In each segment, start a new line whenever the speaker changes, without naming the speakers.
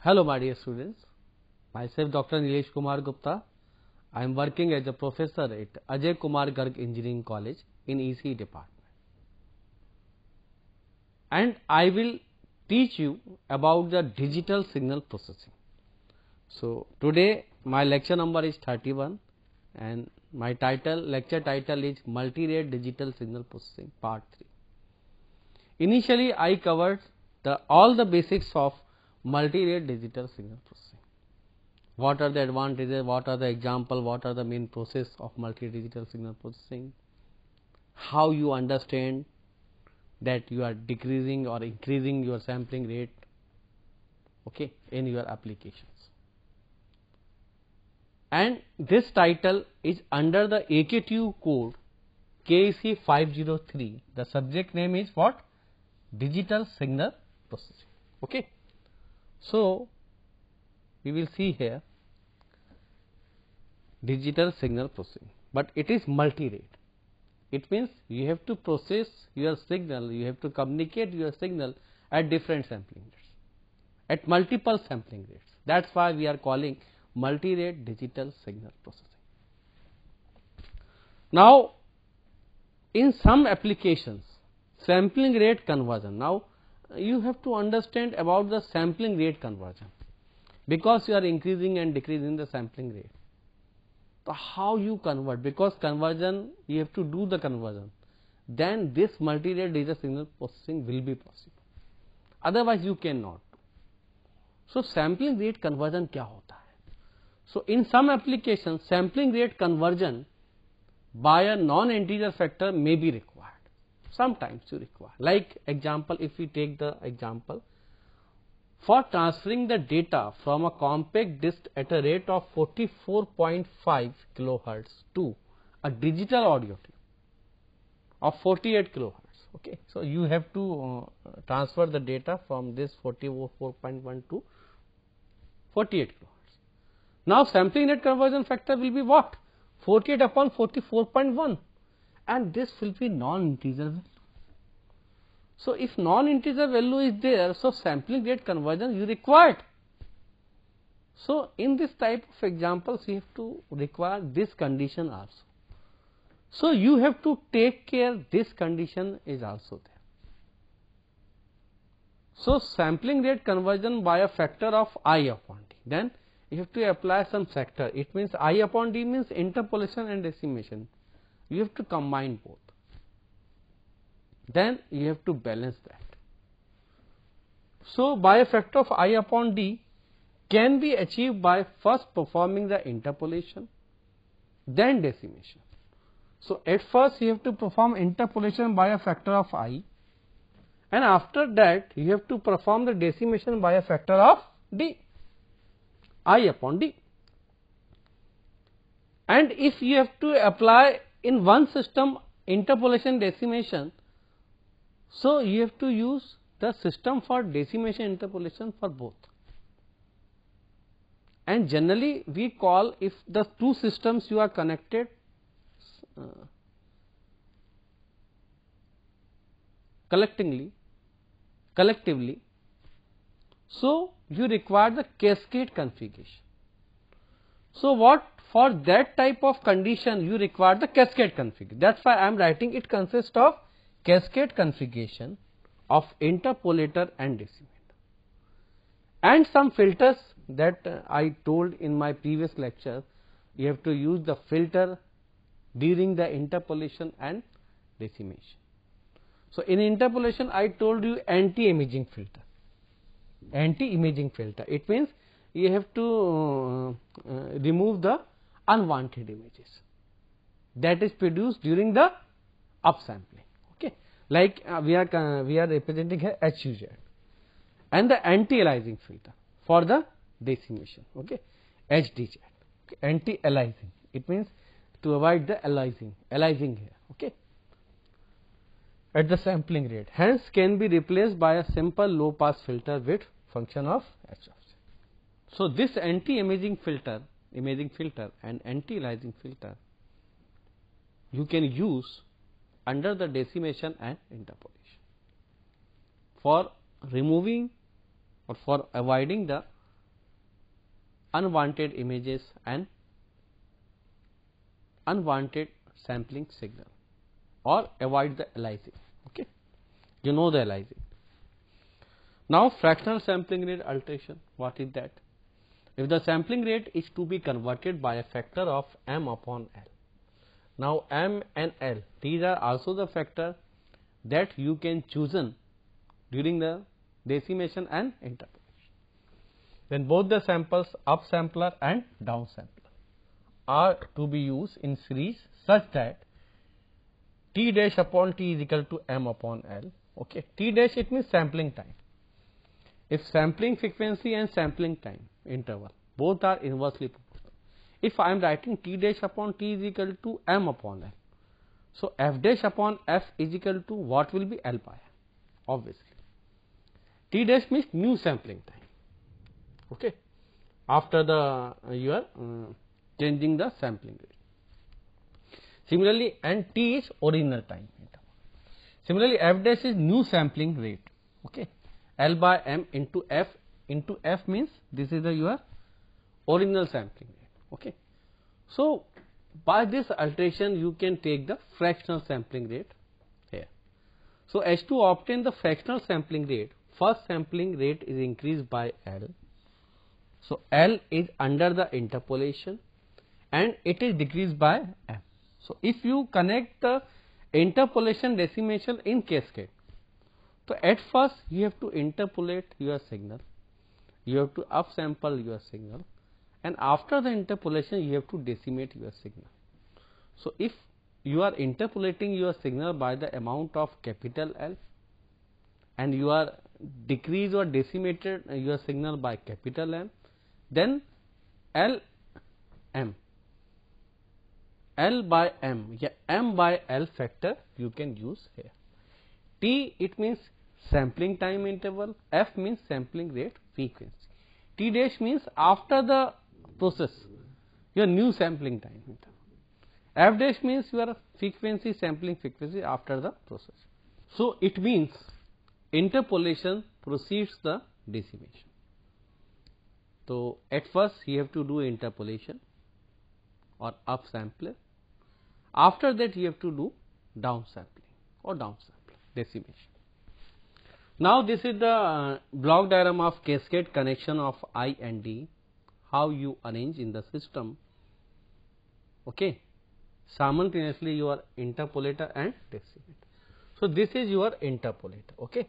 Hello my dear students, myself Dr. Nilesh Kumar Gupta. I am working as a professor at Ajay Kumar Garg Engineering College in EC department. And I will teach you about the digital signal processing. So today my lecture number is 31 and my lecture title is Multi-Rate Digital Signal Processing Part 3. Initially I covered all the basics of multi-rate digital signal processing. What are the advantages, what are the examples, what are the main process of multi-digital signal processing, how you understand that you are decreasing or increasing your sampling rate, okay, in your applications. And this title is under the AKTU code KEC 503. The subject name is what? Digital signal processing. Okay. So we will see here digital signal processing, but it is multi-rate. It means you have to process your signal, you have to communicate your signal at different sampling rates, at multiple sampling rates. That's why we are calling multi-rate digital signal processing. Now, in some applications, sampling rate conversion. Now, you have to understand about the sampling rate conversion, because you are increasing and decreasing the sampling rate. So how you convert? Because conversion, you have to do the conversion, then this multi-rate digital signal processing will be possible. Otherwise you cannot. So sampling rate conversion क्या होता है? So in some applications, sampling rate conversion by a non-integer factor may be required. Sometimes you require. Like example, if we take the example, for transferring the data from a compact disc at a rate of 44.5 kilohertz to a digital audio tape of 48 kilohertz. Okay, so you have to transfer the data from this 44.1 to 48 kilohertz. Now sampling rate conversion factor will be what? 48 upon 44.1, and this will be non-integer value. So if non-integer value is there, so sampling rate conversion you required. So in this type of examples, you have to require this condition also. So you have to take care this condition is also there. So sampling rate conversion by a factor of I upon D. Then you have to apply some factor. It means I upon D means interpolation and decimation. You have to combine both. Then you have to balance that. So by a factor of I upon D can be achieved by first performing the interpolation, then decimation. So at first you have to perform interpolation by a factor of I, and after that you have to perform the decimation by a factor of D, I upon D. And if you have to apply in one system interpolation decimation, so you have to use the system for decimation interpolation for both. And generally we call, if the two systems you are connected collectively, so you require the cascade configuration. So what, for that type of condition you require the cascade configuration. That's why I am writing it consists of cascade configuration of interpolator and decimator, and some filters that I told in my previous lecture. You have to use the filter during the interpolation and decimation. So in interpolation I told you anti-imaging filter. Anti-imaging filter, it means you have to remove the unwanted images that is produced during the upsampling. Okay, like we are representing here HUZ, and the anti-aliasing filter for the decimation. Okay, HDZ. Okay, anti-aliasing, it means to avoid the aliasing here. Okay, at the sampling rate, hence can be replaced by a simple low pass filter with function of H of Z. So this anti-imaging filter and anti-aliasing filter you can use under the decimation and interpolation for removing or for avoiding the unwanted images and unwanted sampling signal, or avoid the aliasing. Okay, you know the aliasing. Now fractional sampling rate alteration, what is that? If the sampling rate is to be converted by a factor of m upon L. Now m and L, these are also the factor that you can chosen during the decimation and interpolation. Then both the samples, upsampler and downsampler, are to be used in series such that T dash upon T is equal to m upon L. Okay, T dash, it means sampling time. If sampling frequency and sampling time interval both are inversely proportional, if I am writing T dash upon T is equal to m upon L, so f dash upon f is equal to what will be L by m, obviously. T dash means new sampling time, okay, after the you are changing the sampling rate. Similarly, and T is original time interval. Similarly, f dash is new sampling rate, okay. L by m into f means this is the your original sampling rate. Okay. So by this alteration you can take the fractional sampling rate here. So as to obtain the fractional sampling rate, first sampling rate is increased by L. So L is under the interpolation and it is decreased by m. So if you connect the interpolation decimation in cascade, so at first you have to interpolate your signal, you have to upsample your signal, and after the interpolation you have to decimate your signal. So if you are interpolating your signal by the amount of capital L and you are decrease or decimated your signal by capital M, then L by m, yeah, m by L factor you can use here. T, it means sampling time interval, f means sampling rate frequency, T dash means after the process your new sampling time interval, f dash means your frequency, sampling frequency after the process. So it means interpolation precedes the decimation. So at first you have to do interpolation or upsampler, after that you have to do downsampling or downsampling, decimation. Now this is the block diagram of cascade connection of I and D, how you arrange in the system, okay, simultaneously your interpolator and decimator. So this is your interpolator, okay,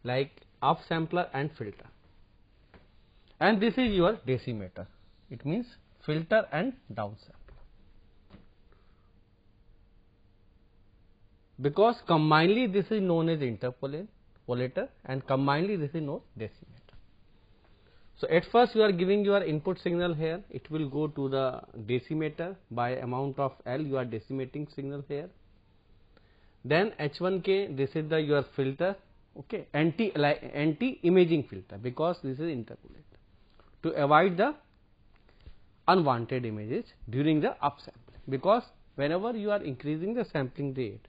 like upsampler and filter, and this is your decimator, it means filter and downsampler, because combinedly this is known as interpolator and combinedly this is known as decimator. So at first you are giving your input signal here, it will go to the decimator by amount of L, you are decimating signal here. Then H1K, this is the your filter, okay, anti imaging filter, because this is interpolator, to avoid the unwanted images during the upsampling, because whenever you are increasing the sampling rate,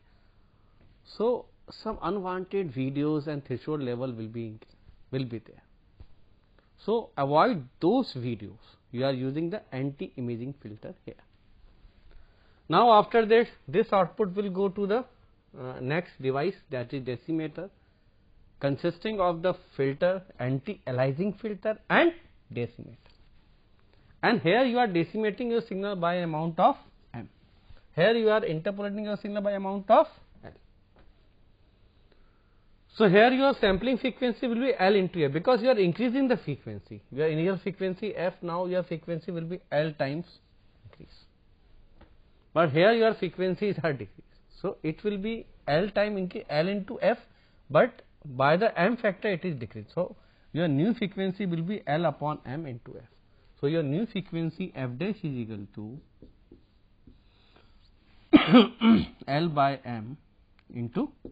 so some unwanted videos and threshold level will be there. So avoid those videos, you are using the anti-imaging filter here. Now after that, this output will go to the next device, that is decimator, consisting of the filter, anti-aliasing filter and decimator. And here you are decimating your signal by amount of m. Here you are interpolating your signal by amount of L. So here your sampling frequency will be L into F, because you are increasing the frequency. Your initial frequency F, now your frequency will be L times increase. But here your frequencies are decreased. So it will be L time L into F, but by the M factor it is decreased. So your new frequency will be L upon M into F. So your new frequency F dash is equal to L by M into F.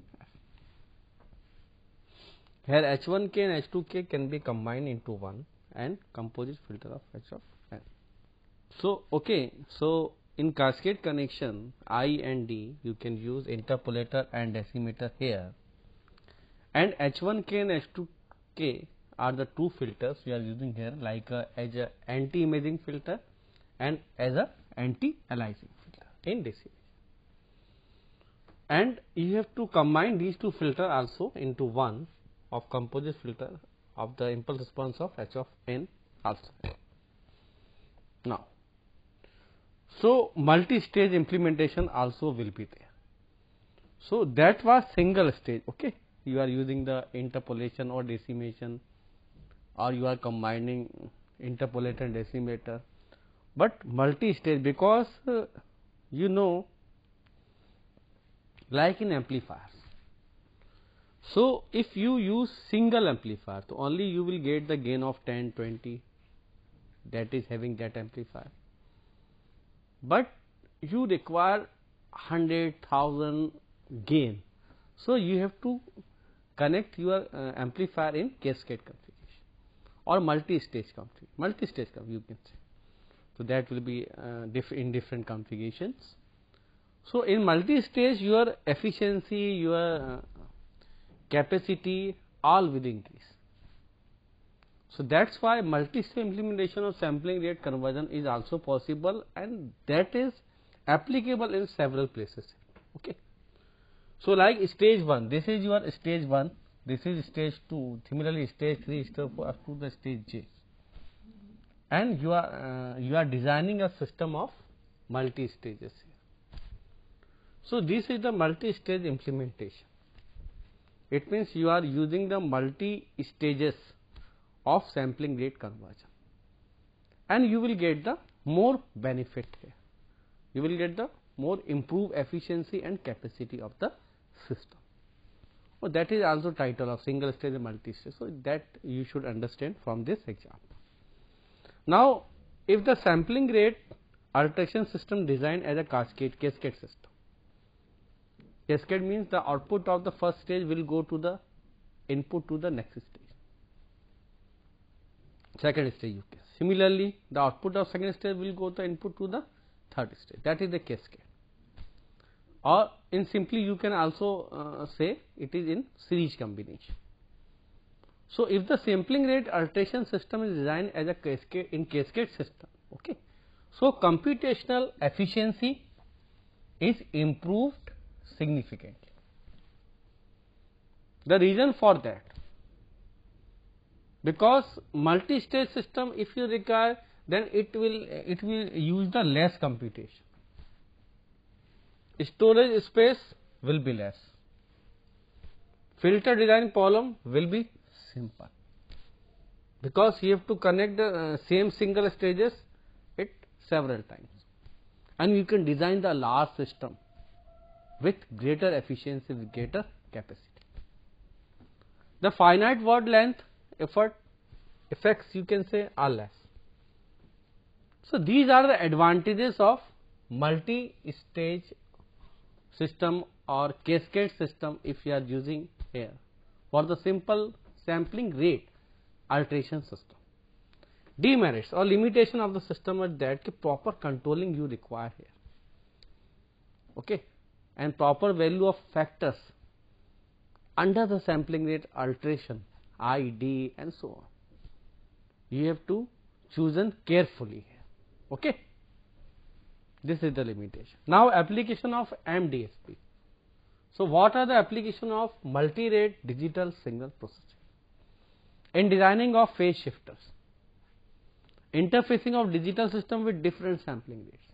Here H1K and H2K can be combined into one and composite filter of H of N. So okay, so in cascade connection I and D you can use interpolator and decimator here, and H1K and H2K are the two filters we are using here, like as a anti-imaging filter and as a anti-aliasing filter in DC imaging. And you have to combine these two filters also into one of composite filter of the impulse response of H of n also. Now, so multi-stage implementation also will be there. So that was single stage. Okay, you are using the interpolation or decimation, or you are combining interpolator and decimator, but multi-stage, because you know, like in amplifiers. So if you use single amplifier, so only you will get the gain of 10, 20, that is having that amplifier, but you require 100,000 gain. So you have to connect your amplifier in cascade configuration or multi-stage configuration, you can say. So that will be in different configurations. So in multi-stage, your efficiency, your capacity, all will increase. So that's why multi-stage implementation of sampling rate conversion is also possible, and that is applicable in several places. Okay. So like stage 1, this is your stage 1, this is stage 2, similarly stage 3, stage 4 up to the stage J, and you are designing a system of multi stages here. So this is the multi-stage implementation. It means you are using the multi stages of sampling rate conversion, and you will get the more benefit here. You will get the more improved efficiency and capacity of the system. So that is also title of single stage and multi stage. So that you should understand from this example. Now, if the sampling rate alteration system designed as a cascade system. Cascade means the output of the first stage will go to the input to the next stage, second stage you can. Similarly, the output of second stage will go the input to the third stage. That is the cascade. Or in simply you can also say it is in series combination. So if the sampling rate alteration system is designed as a cascade system, okay, so computational efficiency is improved significantly. The reason for that, because multi-stage system, if you require, then it will use the less computation. Storage space will be less. Filter design problem will be simple, because you have to connect the same single stages it several times, and you can design the large system with greater efficiency, with greater capacity. The finite word length effects you can say are less. So these are the advantages of multi-stage system or cascade system if you are using here for the simple sampling rate alteration system. Demerits or limitation of the system are that proper controlling you require here, okay, and proper value of factors under the sampling rate alteration, I, D and so on. You have to chosen carefully here, okay. This is the limitation. Now application of MDSP. So what are the application of multi-rate digital signal processing? In designing of phase shifters, interfacing of digital system with different sampling rates,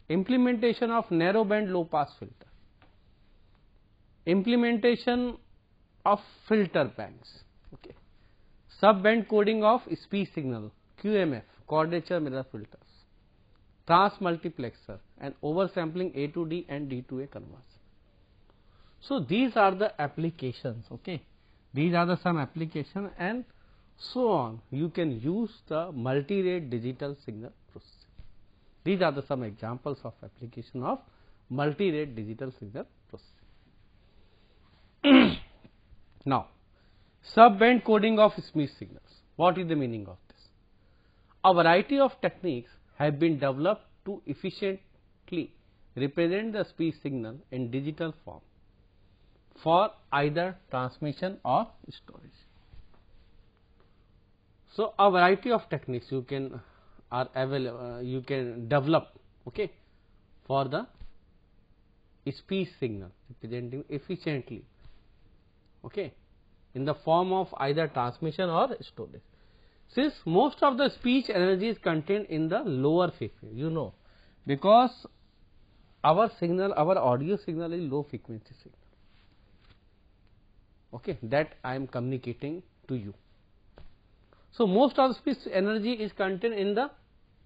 implementation of narrow band low pass filter, implementation of filter banks, okay, sub band coding of speech signal, QMF, quadrature mirror filters, transmultiplexer, and oversampling A to D and D to A conversion. So these are the applications, okay. These are the some application, and so on. You can use the multi-rate digital signal processing. These are the some examples of application of multi-rate digital signal processing. Now, sub-band coding of speech signals. What is the meaning of this? A variety of techniques have been developed to efficiently represent the speech signal in digital form for either transmission or storage. So a variety of techniques you can are available, you can develop, okay, for the speech signal representing efficiently, okay, in the form of either transmission or storage. Since most of the speech energy is contained in the lower frequency, you know, because our signal, our audio signal is low frequency signal, okay, that I am communicating to you. So most of the speech energy is contained in the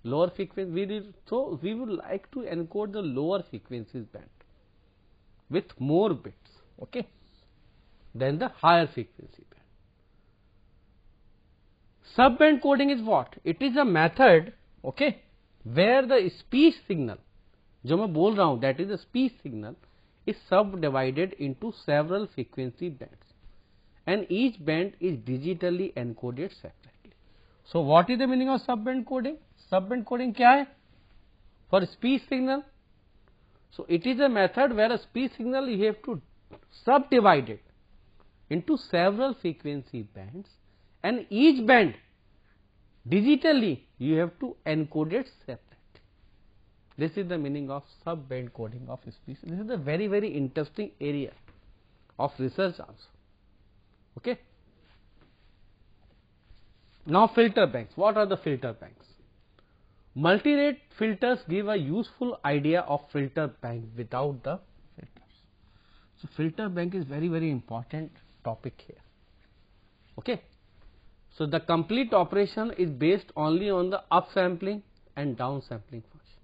lower frequency. So we would like to encode the lower frequencies band with more bits, okay, than the higher frequency band. Subband coding is what? It is a method, okay, where the speech signal, जो मैं बोल रहा हूँ, that is the speech signal, is subdivided into several frequency bands, and each band is digitally encoded separately. So what is the meaning of subband coding? Subband coding क्या है? For speech signal. So it is a method where a speech signal you have to subdivide it into several frequency bands, and each band digitally you have to encode it separately. This is the meaning of subband coding of speech. This is a very, very interesting area of research also. Okay. Now filter banks. What are the filter banks? Multi-rate filters give a useful idea of filter bank without the filters. So filter bank is very, very important topic here. Okay. So the complete operation is based only on the upsampling and downsampling function.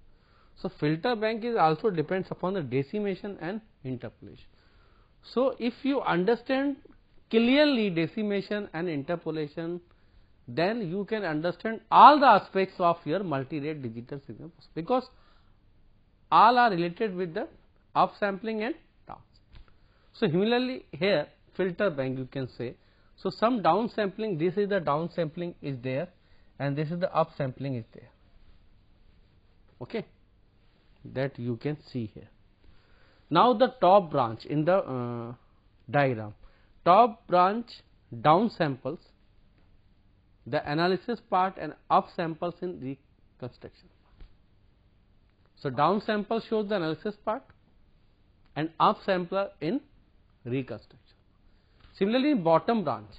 So filter bank is also depends upon the decimation and interpolation. So if you understand clearly decimation and interpolation, then you can understand all the aspects of your multi-rate digital signal, because all are related with the upsampling and downsampling. So similarly here filter bank you can say, so some downsampling, this is the downsampling is there and this is the upsampling is there, okay, that you can see here. Now the top branch in the diagram, top branch downsamples the analysis part and upsamples in reconstruction. So downsample shows the analysis part and upsampler in reconstruction. Similarly in bottom branch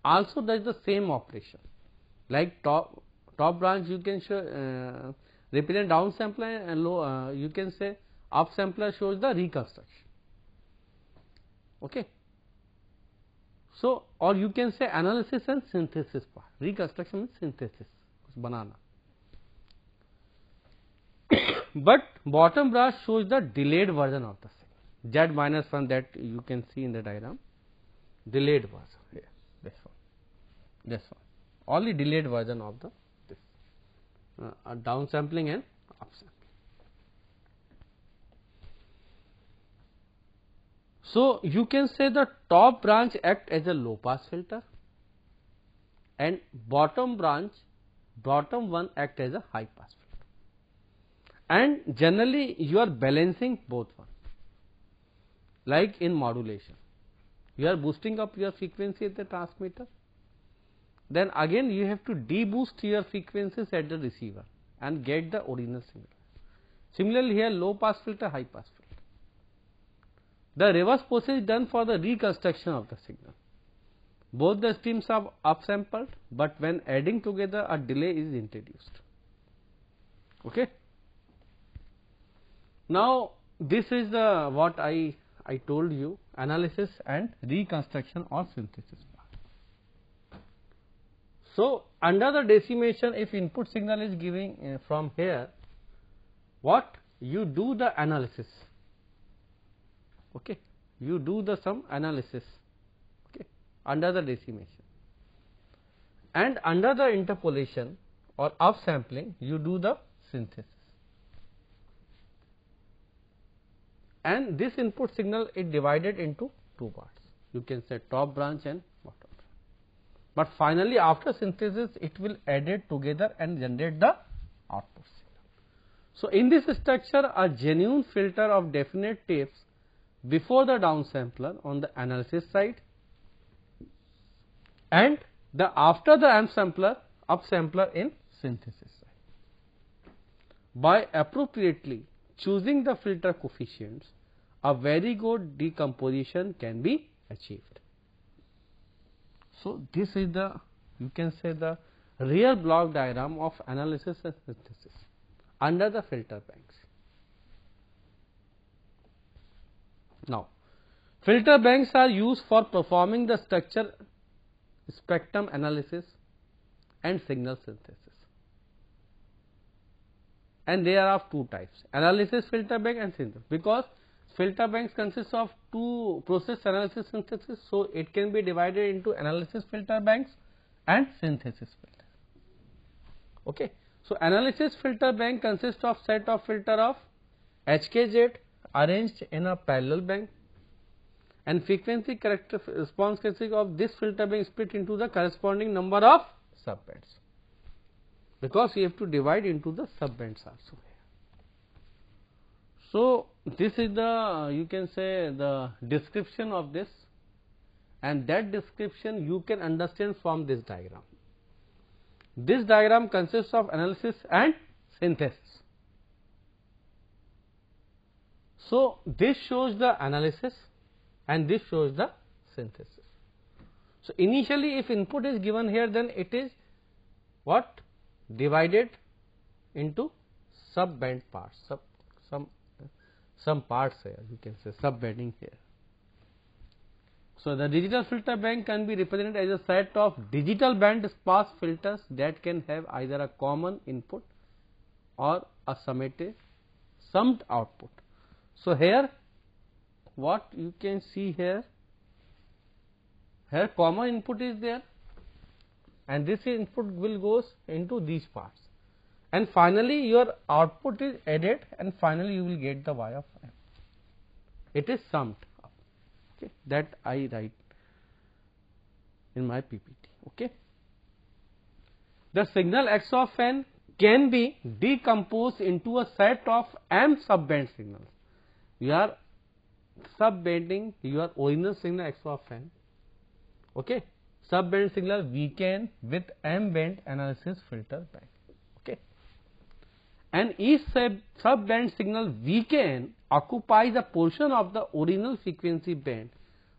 also does the same operation, like top branch you can show represent downsampler and low you can say upsampler shows the reconstruction, okay. So or you can say analysis and synthesis part, reconstruction and synthesis banana. But bottom branch shows the delayed version of the signal, Z minus 1 that you can see in the diagram, delayed version here, this one, only delayed version of the this downsampling and upsampling. So you can say the top branch act as a low pass filter and bottom one act as a high pass filter, and generally you are balancing both one, like in modulation you are boosting up your frequency at the transmitter, then again you have to deboost your frequencies at the receiver and get the original signal. Similarly here low pass filter, high pass filter. The reverse process is done for the reconstruction of the signal. Both the streams are upsampled, but when adding together a delay is introduced, okay. Now this is the what I told you, analysis and reconstruction or synthesis part. So under the decimation, if input signal is giving from here, what you do the analysis, okay, you do the some analysis, okay, under the decimation, and under the interpolation or upsampling you do the synthesis, and this input signal is divided into two parts, you can say top branch and bottom branch, but finally after synthesis it will add it together and generate the output signal. So in this structure a genuine filter of definite tapes before the downsampler on the analysis side and the after the upsampler in synthesis side. By appropriately choosing the filter coefficients, a very good decomposition can be achieved. So, this is the, you can say, the real block diagram of analysis and synthesis under the filter banks. Now, filter banks are used for performing the structure, spectrum analysis and signal synthesis. And they are of two types, analysis filter bank and synthesis, because filter banks consist of two, process, analysis, synthesis. So, it can be divided into analysis filter banks and synthesis filter. Okay. So, analysis filter bank consists of set of filter of HKZ arranged in a parallel bank, and frequency response characteristic of this filter bank split into the corresponding number of subbands, because you have to divide into the subbands also. So, this is the, you can say, the description of this, and that description you can understand from this diagram. This diagram consists of analysis and synthesis. So, this shows the analysis and this shows the synthesis. So, initially if input is given here, then it is what? Divided into subband parts, some parts here, you can say subbanding here. So, the digital filter bank can be represented as a set of digital band pass filters that can have either a common input or a summed output. So, here what you can see here common input is there, and this input will goes into these parts, and finally your output is added, and finally you will get the y of m. It is summed up. Okay, that I write in my PPT. Okay, the signal x of n can be decomposed into a set of m subband signals. You are subbanding your original signal x of n. Okay, subband signal Vk with m band analysis filter bank. Okay, and each subband signal Vk occupies a portion of the original frequency band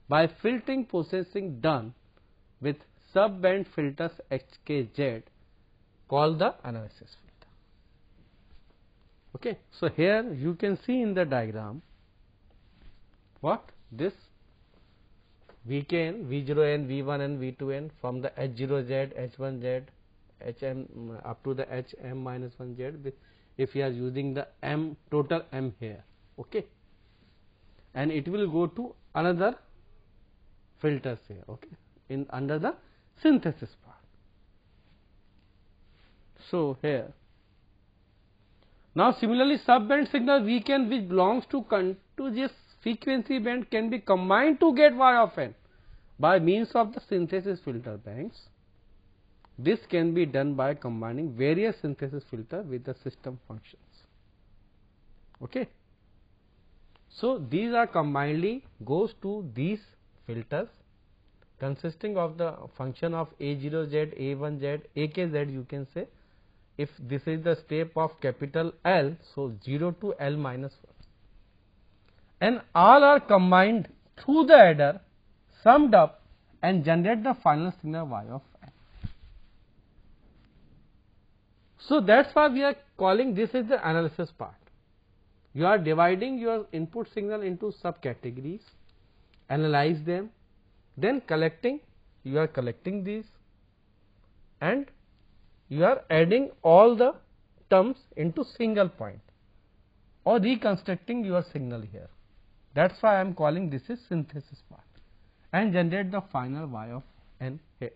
by filtering processing done with subband filters Hkz called the analysis filter. Okay, so here you can see in the diagram what this Vk, V0n, V1n, V2n from the H0z, H1z, Hm up to the Hm minus 1z, if you are using the m, total m here. Okay, and it will go to another filters here. Okay, in under the synthesis part. So, here now similarly subband signal Vk which belongs to contiguous frequency band can be combined to get y of n by means of the synthesis filter banks. This can be done by combining various synthesis filter with the system functions. Okay. So, these are combinedly goes to these filters consisting of the function of A0z, A1z, Akz, you can say, if this is the step of capital L, so 0 to L minus 1, and all are combined through the adder, summed up and generate the final signal y of n. So, that is why we are calling this is the analysis part. You are dividing your input signal into subcategories, analyze them, then collecting, you are collecting these, and you are adding all the terms into single point or reconstructing your signal here. That is why I am calling this is synthesis part, and generate the final y of n here.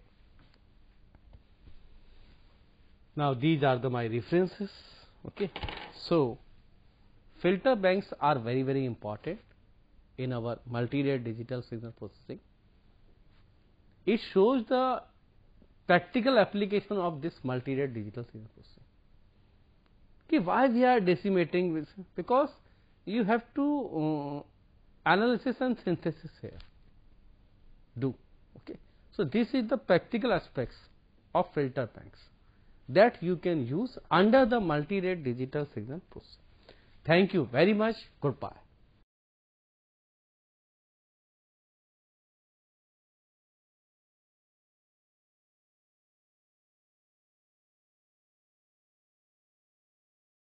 Now, these are my references. Okay. So, filter banks are very, very important in our multi-rate digital signal processing. It shows the practical application of this multi-rate digital signal processing. Okay, why we are decimating this? Because you have to analysis and synthesis here do. Okay. So, this is the practical aspects of filter banks that you can use under the multi-rate digital signal processing. Thank you very much. Goodbye.